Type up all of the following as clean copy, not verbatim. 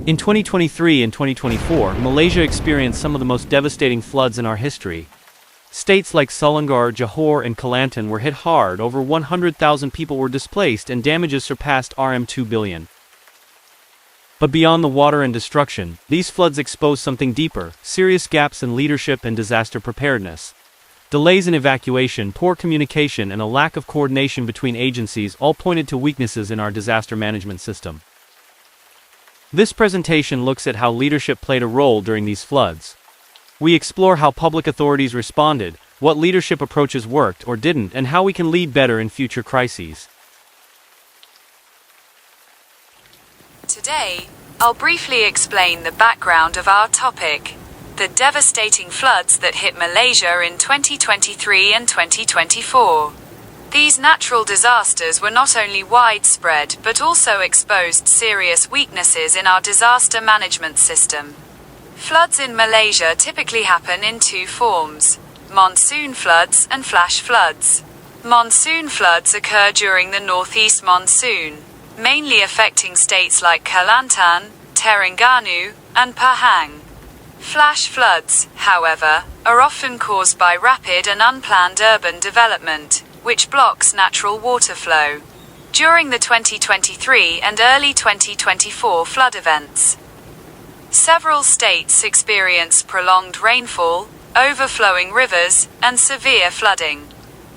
In 2023 and 2024, Malaysia experienced some of the most devastating floods in our history. States like Selangor, Johor, and Kelantan were hit hard. Over 100,000 people were displaced and damages surpassed Rm2 billion. But beyond the water and destruction, these floods exposed something deeper: serious gaps in leadership and disaster preparedness. Delays in evacuation, poor communication, and a lack of coordination between agencies all pointed to weaknesses in our disaster management system. This presentation looks at how leadership played a role during these floods. We explore how public authorities responded, what leadership approaches worked or didn't, and how we can lead better in future crises. Today, I'll briefly explain the background of our topic: the devastating floods that hit Malaysia in 2023 and 2024. These natural disasters were not only widespread but also exposed serious weaknesses in our disaster management system. Floods in Malaysia typically happen in two forms: monsoon floods and flash floods. Monsoon floods occur during the northeast monsoon, mainly affecting states like Kelantan, Terengganu, and Pahang. Flash floods, however, are often caused by rapid and unplanned urban development, which blocks natural water flow. During the 2023 and early 2024 flood events, several states experienced prolonged rainfall, overflowing rivers, and severe flooding.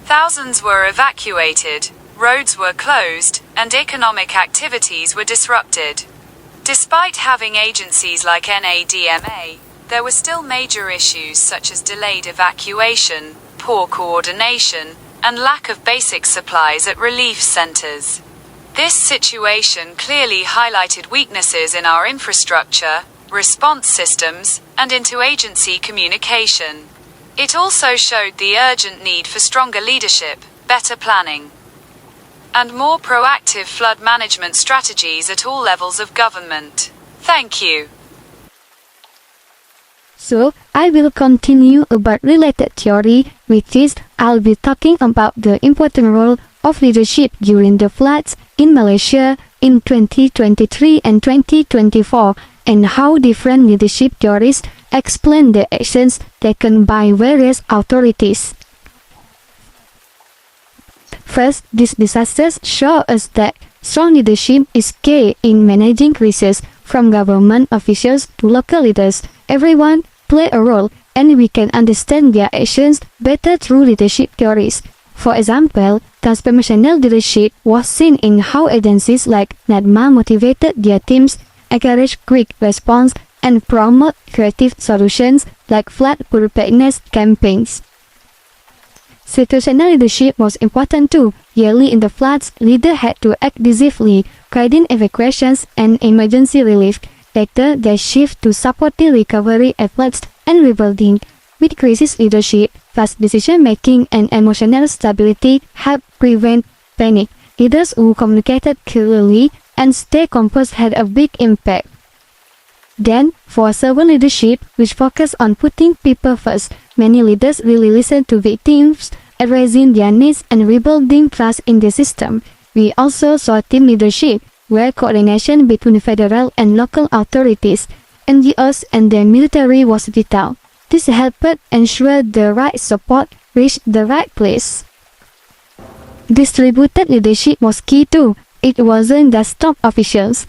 Thousands were evacuated, roads were closed, and economic activities were disrupted. Despite having agencies like NADMA, there were still major issues such as delayed evacuation, poor coordination, and lack of basic supplies at relief centers. This situation clearly highlighted weaknesses in our infrastructure, response systems, and interagency communication. It also showed the urgent need for stronger leadership, better planning, and more proactive flood management strategies at all levels of government. Thank you. So, I will continue about related theory, which is I'll be talking about the important role of leadership during the floods in Malaysia in 2023 and 2024, and how different leadership theories explain the actions taken by various authorities. First, these disasters show us that strong leadership is key in managing crises, from government officials to local leaders. Everyone play a role, and we can understand their actions better through leadership theories. For example, transformational leadership was seen in how agencies like NADMA motivated their teams, encourage quick response, and promote creative solutions like flood preparedness campaigns. Situational leadership was important too. Yearly in the floods, leaders had to act decisively, guiding evacuations and emergency relief. Later, they shift to supporting recovery efforts and rebuilding. With crisis leadership, fast decision-making, and emotional stability help prevent panic. Leaders who communicated clearly and stay composed had a big impact. Then, for servant leadership, which focused on putting people first, many leaders really listened to victims, addressing their needs and rebuilding trust in the system. We also saw team leadership, where coordination between federal and local authorities, NGOs, and the military was vital. This helped ensure the right support reached the right place. Distributed leadership was key too. It wasn't just top officials.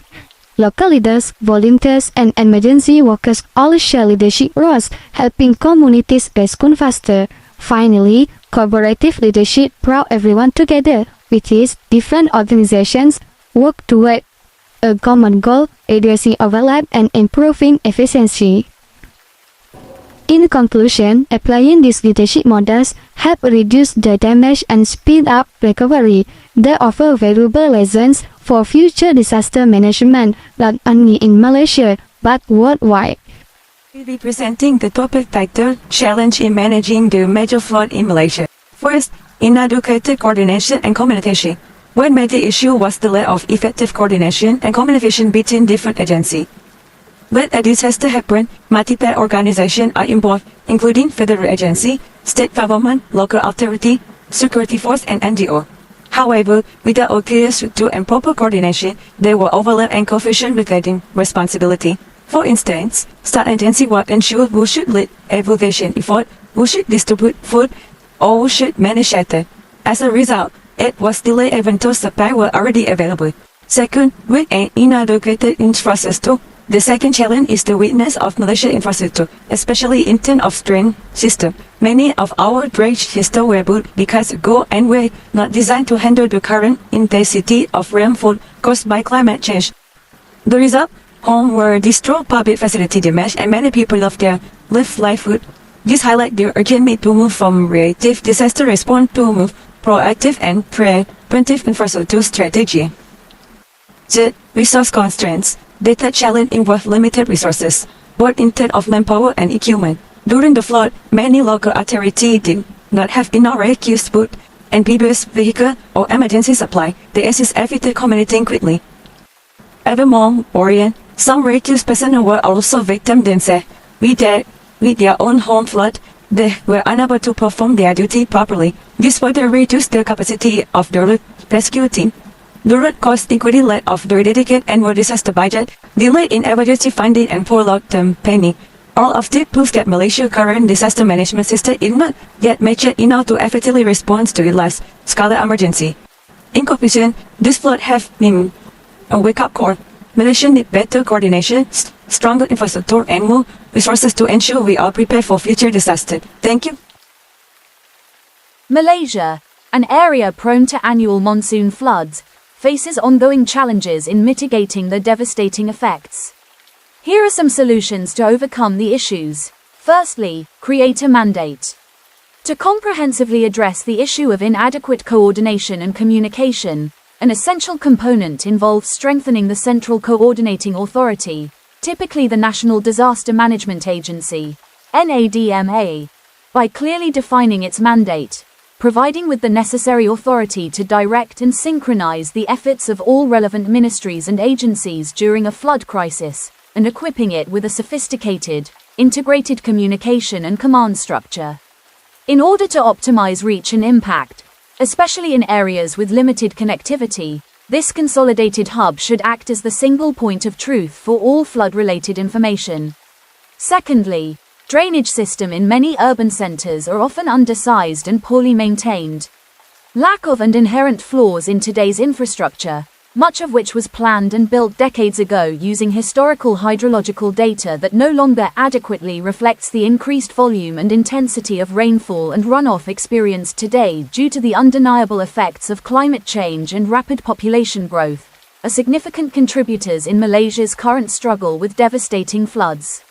Local leaders, volunteers, and emergency workers all share leadership roles, helping communities respond faster. Finally, collaborative leadership brought everyone together, which is different organizations work toward a common goal, reducing overlap and improving efficiency. In conclusion, applying these leadership models help reduce the damage and speed up recovery. They offer valuable lessons for future disaster management, not only in Malaysia, but worldwide. We'll be presenting the topic titled Challenge in Managing the Major Flood in Malaysia. First, inadequate coordination and communication. One major issue was the lack of effective coordination and communication between different agencies. When a disaster happens, multiple organizations are involved, including federal agency, state government, local authority, security force, and NGO. However, without a clear structure and proper coordination, there were overlap and confusion regarding responsibility. For instance, state agencies would ensure who should lead evacuation effort, who should distribute food, or who should manage shelter. As a result, aid was delayed even though supplies were already available. Second, with an inadequate infrastructure, the second challenge is the weakness of Malaysia's infrastructure, especially in terms of drain system. Many of our drainage systems were built decades ago and were not designed to handle the current intensity of rainfall caused by climate change. The result? Homes were destroyed, public facility damaged, and many people lost their livelihood. This highlights the urgent need to move from reactive disaster response to move proactive and preventive infrastructure strategy. Third, resource constraints. The third challenge involved limited resources, both in terms of manpower and equipment. During the flood, many local authorities did not have enough rescue boats, amphibious vehicles, or emergency supply. They assist everyday communicating quickly. Evermore, Orient, some rescue personnel were also victims themselves. With their own home flood, they were unable to perform their duty properly. This further reduced the capacity of the rescue team. The root cause including lack of the dedicated annual disaster budget, delay in emergency funding, and poor long-term planning. All of this proves that Malaysia's current disaster management system is not yet mature enough to effectively respond to a large-scale emergency. In conclusion, this flood has been a wake-up call. Malaysia needs better coordination, stronger infrastructure, and more resources to ensure we are prepared for future disasters. Thank you. Malaysia, an area prone to annual monsoon floods, faces ongoing challenges in mitigating the devastating effects. Here are some solutions to overcome the issues. Firstly, create a mandate. To comprehensively address the issue of inadequate coordination and communication, an essential component involves strengthening the central coordinating authority, typically the National Disaster Management Agency, NADMA, by clearly defining its mandate, providing with the necessary authority to direct and synchronize the efforts of all relevant ministries and agencies during a flood crisis, and equipping it with a sophisticated, integrated communication and command structure. In order to optimize reach and impact, especially in areas with limited connectivity, this consolidated hub should act as the single point of truth for all flood-related information. Secondly, drainage system in many urban centers are often undersized and poorly maintained. Lack of and inherent flaws in today's infrastructure, much of which was planned and built decades ago using historical hydrological data that no longer adequately reflects the increased volume and intensity of rainfall and runoff experienced today due to the undeniable effects of climate change and rapid population growth, are significant contributors in Malaysia's current struggle with devastating floods.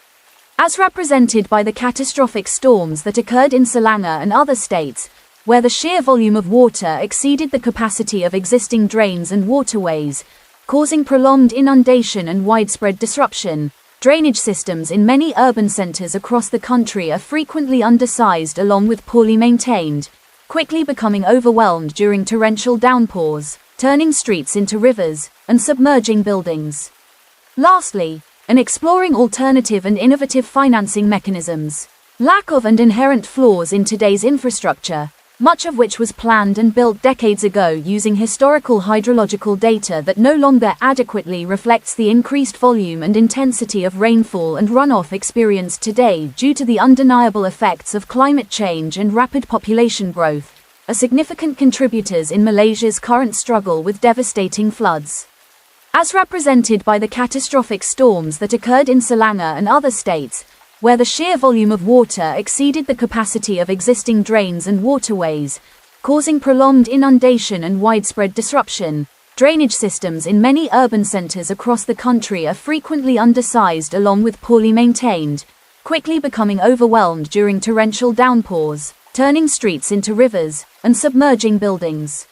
As represented by the catastrophic storms that occurred in Selangor and other states, where the sheer volume of water exceeded the capacity of existing drains and waterways, causing prolonged inundation and widespread disruption, drainage systems in many urban centers across the country are frequently undersized along with poorly maintained, quickly becoming overwhelmed during torrential downpours, turning streets into rivers, and submerging buildings. Lastly, and exploring alternative and innovative financing mechanisms. Lack of and inherent flaws in today's infrastructure, much of which was planned and built decades ago using historical hydrological data that no longer adequately reflects the increased volume and intensity of rainfall and runoff experienced today due to the undeniable effects of climate change and rapid population growth, are significant contributors in Malaysia's current struggle with devastating floods. As represented by the catastrophic storms that occurred in Selangor and other states, where the sheer volume of water exceeded the capacity of existing drains and waterways, causing prolonged inundation and widespread disruption, drainage systems in many urban centers across the country are frequently undersized along with poorly maintained, quickly becoming overwhelmed during torrential downpours, turning streets into rivers, and submerging buildings.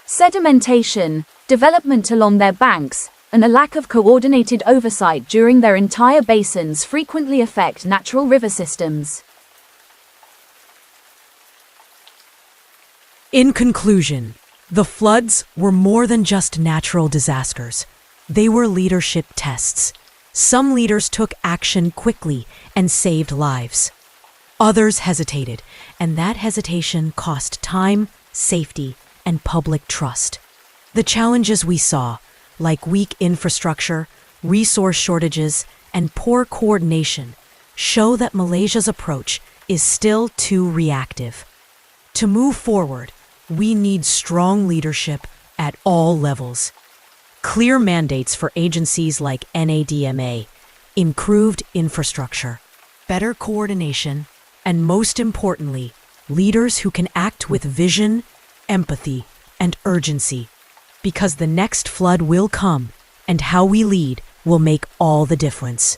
Sedimentation, development along their banks, and a lack of coordinated oversight during their entire basins frequently affect natural river systems. In conclusion, the floods were more than just natural disasters. They were leadership tests. Some leaders took action quickly and saved lives. Others hesitated, and that hesitation cost time, safety, and public trust. The challenges we saw, like weak infrastructure, resource shortages, and poor coordination, show that Malaysia's approach is still too reactive. To move forward, we need strong leadership at all levels. Clear mandates for agencies like NADMA, improved infrastructure, better coordination, and most importantly, leaders who can act with vision, empathy, and urgency. Because the next flood will come, and how we lead will make all the difference.